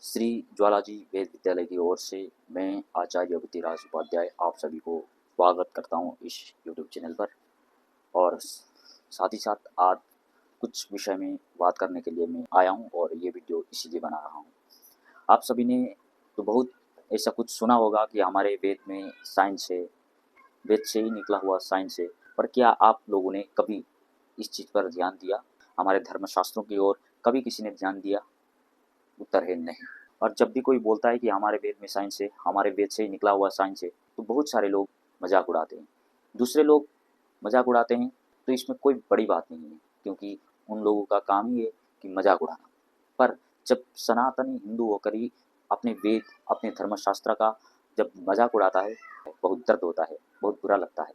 श्री ज्वालाजी वेद विद्यालय की ओर से मैं आचार्य अवंतिराज उपाध्याय आप सभी को स्वागत करता हूं इस यूट्यूब चैनल पर। और साथ ही साथ आज कुछ विषय में बात करने के लिए मैं आया हूं और ये वीडियो इसीलिए बना रहा हूं। आप सभी ने तो बहुत ऐसा कुछ सुना होगा कि हमारे वेद में साइंस है, वेद से ही निकला हुआ साइंस है, पर क्या आप लोगों ने कभी इस चीज़ पर ध्यान दिया? हमारे धर्मशास्त्रों की ओर कभी किसी ने ध्यान दिया? उत्तर है नहीं। और जब भी कोई बोलता है कि हमारे वेद में साइंस है, हमारे वेद से ही निकला हुआ साइंस है, तो बहुत सारे लोग मजाक उड़ाते हैं। दूसरे लोग मजाक उड़ाते हैं तो इसमें कोई बड़ी बात नहीं है, क्योंकि उन लोगों का काम ही है कि मजाक उड़ाना। पर जब सनातनी हिंदू होकर ही अपने वेद, अपने धर्मशास्त्र का जब मजाक उड़ाता है, बहुत दर्द होता है, बहुत बुरा लगता है।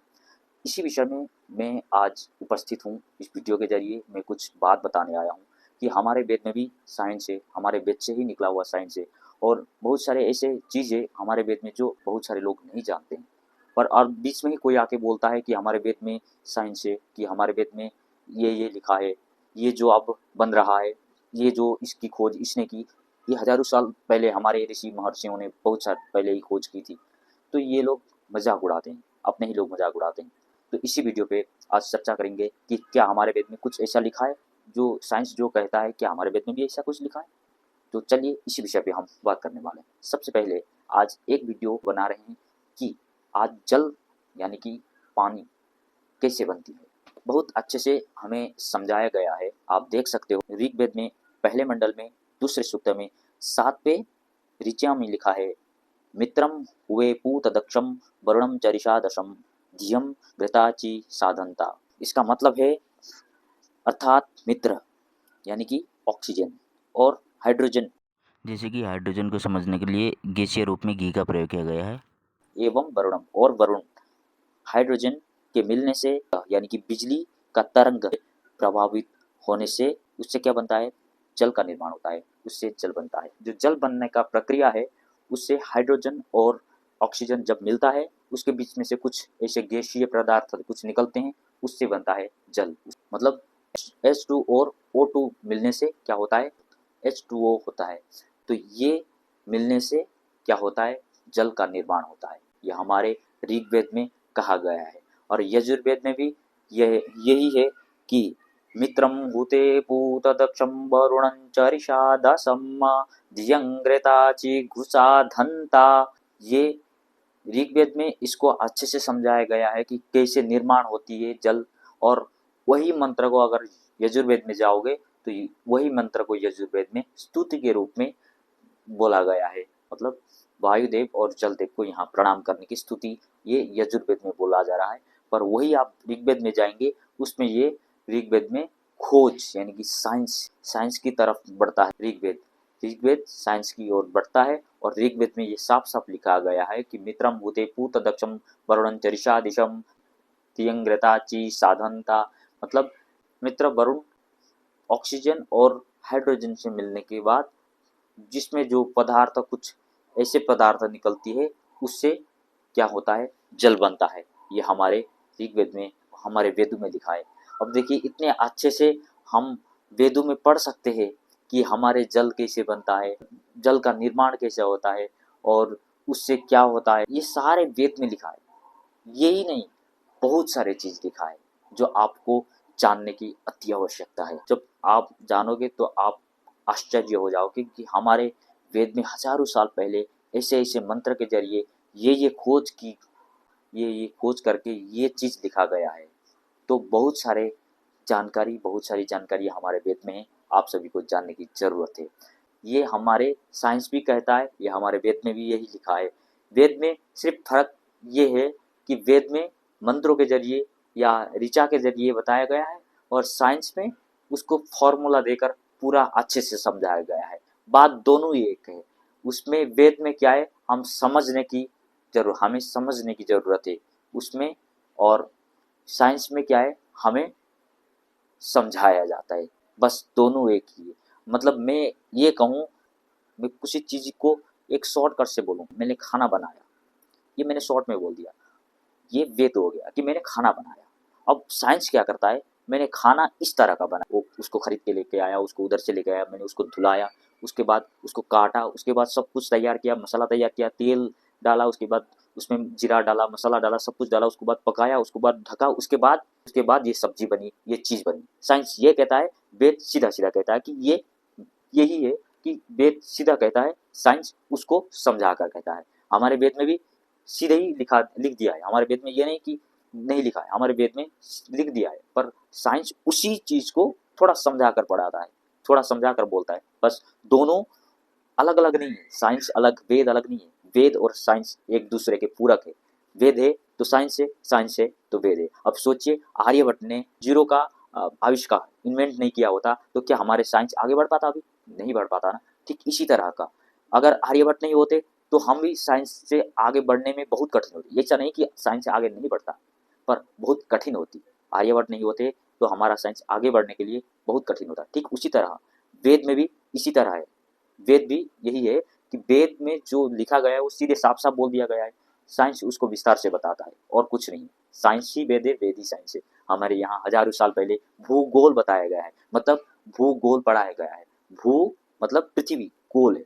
इसी विषय में मैं आज उपस्थित हूँ। इस वीडियो के जरिए मैं कुछ बात बताने आया हूँ कि हमारे वेद में भी साइंस है, हमारे वेद से ही निकला हुआ साइंस है, और बहुत सारे ऐसे चीज़ें हमारे वेद में जो बहुत सारे लोग नहीं जानते हैं। पर और बीच में ही कोई आके बोलता है कि हमारे वेद में साइंस है, कि हमारे वेद में ये लिखा है, ये जो अब बन रहा है, ये जो इसकी खोज इसने की, ये हजारों साल पहले हमारे ऋषि महर्षियों ने बहुत साल पहले ही खोज की थी। तो ये लोग मजाक उड़ाते हैं, अपने ही लोग मजाक उड़ाते हैं। तो इसी वीडियो पे आज चर्चा करेंगे कि क्या हमारे वेद में कुछ ऐसा लिखा है जो साइंस जो कहता है, क्या हमारे वेद में भी ऐसा कुछ लिखा है? तो चलिए इसी विषय पे हम बात करने वाले हैं। सबसे पहले आज एक वीडियो बना रहे हैं कि आज जल यानी कि पानी कैसे बनती है। बहुत अच्छे से हमें समझाया गया है। आप देख सकते हो ऋग्वेद में पहले मंडल में दूसरे सूक्त में 7वें ऋचा में लिखा है, मित्रम हुए पूतदक्षम वरुणम चरिषा दशम धियम घृताची साधनता। इसका मतलब है अर्थात मित्र यानी कि ऑक्सीजन और हाइड्रोजन, जैसे कि हाइड्रोजन को समझने के लिए गैसीय रूप में घी का प्रयोग किया गया है। एवं वरुणम और वरुण हाइड्रोजन के मिलने से यानी कि बिजली का तरंग प्रभावित होने से उससे क्या बनता है? जल का निर्माण होता है, उससे जल बनता है। जो जल बनने का प्रक्रिया है, उससे हाइड्रोजन और ऑक्सीजन जब मिलता है, उसके बीच में से कुछ ऐसे गैसीय पदार्थ कुछ निकलते हैं, उससे बनता है जल। मतलब H2 और O2 मिलने से क्या होता है? H2O होता है। तो ये मिलने से क्या होता है? जल का निर्माण होता है। यह हमारे ऋग्वेद में कहा गया है। और यजुर्वेद में भी यही है कि मित्रम हुते पूतदक्षम वरुणं चरिषा दशम धियंग्रेताचि घुसा धनता। ये ऋग्वेद में इसको अच्छे से समझाया गया है कि कैसे निर्माण होती है जल। और वही मंत्र को अगर यजुर्वेद में जाओगे तो वही मंत्र को यजुर्वेद में स्तुति के रूप में बोला गया है। मतलब वायुदेव और जलदेव को यहाँ प्रणाम करने की स्तुति ये यजुर्वेद में बोला जा रहा है। पर वही आप ऋग्वेद में जाएंगे, उसमें ये ऋग्वेद में खोज यानी कि साइंस की तरफ बढ़ता है। ऋग्वेद साइंस की ओर बढ़ता है। और ऋग्वेद में ये साफ साफ लिखा गया है कि मित्रम भूते पूत दक्षम वरुणं चरिषा दिशम तियंग्रताची साधनता। मतलब मित्र वरुण ऑक्सीजन और हाइड्रोजन से मिलने के बाद जिसमें जो पदार्थ कुछ ऐसे पदार्थ निकलती है, उससे क्या होता है? जल बनता है। ये हमारे ऋग्वेद में, हमारे वेदों में लिखा है। अब देखिए इतने अच्छे से हम वेदों में पढ़ सकते हैं कि हमारे जल कैसे बनता है, जल का निर्माण कैसे होता है और उससे क्या होता है, ये सारे वेद में लिखा है। यही नहीं, बहुत सारे चीज लिखा है जो आपको जानने की अति आवश्यकता है। जब आप जानोगे तो आप आश्चर्य हो जाओगे कि हमारे वेद में हजारों साल पहले ऐसे ऐसे मंत्र के जरिए ये खोज की, ये खोज करके ये चीज लिखा गया है। तो बहुत सारी जानकारी हमारे वेद में है। आप सभी को जानने की जरूरत है। ये हमारे साइंस भी कहता है, ये हमारे वेद में भी यही लिखा है। वेद में सिर्फ फर्क ये है कि वेद में मंत्रों के जरिए या ऋचा के जरिए बताया गया है, और साइंस में उसको फॉर्मूला देकर पूरा अच्छे से समझाया गया है। बात दोनों ही एक है। उसमें वेद में क्या है, हमें समझने की जरूरत है उसमें, और साइंस में क्या है, हमें समझाया जाता है। बस दोनों एक ही है। मतलब मैं ये कहूँ, मैं किसी चीज़ को एक शॉर्टकट से बोलूँ, मैंने खाना बनाया, ये मैंने शॉर्ट में बोल दिया, ये वेद हो गया कि मैंने खाना बनाया। अब साइंस क्या करता है, मैंने खाना इस तरह का बनाया, वो उसको खरीद के लेके आया, उसको उधर से लेके आया, मैंने उसको धुलाया, उसके बाद उसको काटा, उसके बाद सब कुछ तैयार किया, मसाला तैयार किया, तेल डाला, उसके बाद उसमें जीरा डाला, मसाला डाला, सब कुछ डाला, उसके बाद पकाया, उसके बाद ढका, उसके बाद ये सब्जी बनी, ये चीज़ बनी। साइंस ये कहता है, वेद सीधा सीधा कहता है कि ये यही है कि वेद सीधा कहता है, साइंस उसको समझा कर कहता है। हमारे वेद में भी सीधे ही लिख दिया है, हमारे वेद में ये नहीं कि नहीं लिखा है, हमारे वेद में लिख दिया है, पर साइंस उसी चीज को थोड़ा समझा कर पढ़ाता है, थोड़ा समझा कर बोलता है। बस दोनों अलग अलग नहीं है, साइंस अलग वेद अलग नहीं है। वेद और साइंस एक दूसरे के पूरक है। वेद है तो साइंस है तो वेद है। अब सोचिए, आर्यभट्ट ने जीरो का आविष्कार इन्वेंट नहीं किया होता तो क्या हमारे साइंस आगे बढ़ पाता? अभी नहीं बढ़ पाता ना। ठीक इसी तरह का, अगर आर्यभट्ट नहीं होते तो हम भी साइंस से आगे बढ़ने में बहुत कठिन होती। ऐसा नहीं कि साइंस से आगे नहीं बढ़ता, पर बहुत कठिन होती। आर्यभट्ट नहीं होते तो हमारा साइंस आगे बढ़ने के लिए बहुत कठिन होता। ठीक उसी तरह वेद में भी इसी तरह है। वेद भी यही है कि वेद में जो लिखा गया है वो सीधे साफ साफ बोल दिया गया है, साइंस उसको विस्तार से बताता है और कुछ नहीं। साइंस ही वेद है, वेद ही साइंस है। हमारे यहाँ हजारों साल पहले भूगोल बताया गया है, मतलब भूगोल पढ़ाया गया है। भू मतलब पृथ्वी, गोल है।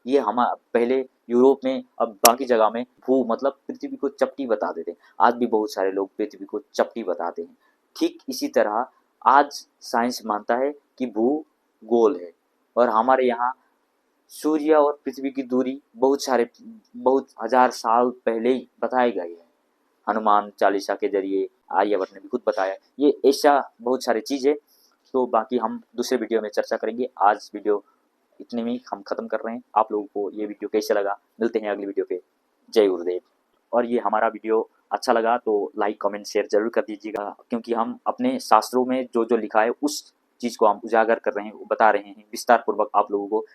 ये हम पहले यूरोप में, अब बाकी जगह में भू मतलब पृथ्वी को चपटी बता देते हैं। आज भी बहुत सारे लोग पृथ्वी को चपटी बताते हैं। ठीक इसी तरह आज साइंस मानता है कि भू गोल है, और हमारे यहाँ सूर्य और पृथ्वी की दूरी बहुत हजार साल पहले ही बताई गई है। हनुमान चालीसा के जरिए आर्यभट्ट ने भी खुद बताया। ये ऐसा बहुत सारी चीज़ है, तो बाकी हम दूसरे वीडियो में चर्चा करेंगे। आज वीडियो इतने में हम ख़त्म कर रहे हैं। आप लोगों को ये वीडियो कैसे लगा, मिलते हैं अगली वीडियो पे। जय गुरुदेव। और ये हमारा वीडियो अच्छा लगा तो लाइक कमेंट शेयर जरूर कर दीजिएगा, क्योंकि हम अपने शास्त्रों में जो जो लिखा है उस चीज़ को हम उजागर कर रहे हैं, बता रहे हैं विस्तार पूर्वक आप लोगों को।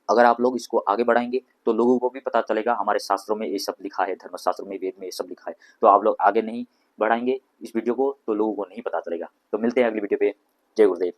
अगर आप लोग इसको आगे बढ़ाएंगे तो लोगों को भी पता चलेगा हमारे शास्त्रों में ये सब लिखा है, धर्मशास्त्रों में, वेद में ये सब लिखा है। तो आप लोग आगे नहीं बढ़ाएंगे इस वीडियो को तो लोगों को नहीं पता चलेगा। तो मिलते हैं अगली वीडियो पे। जय गुरुदेव।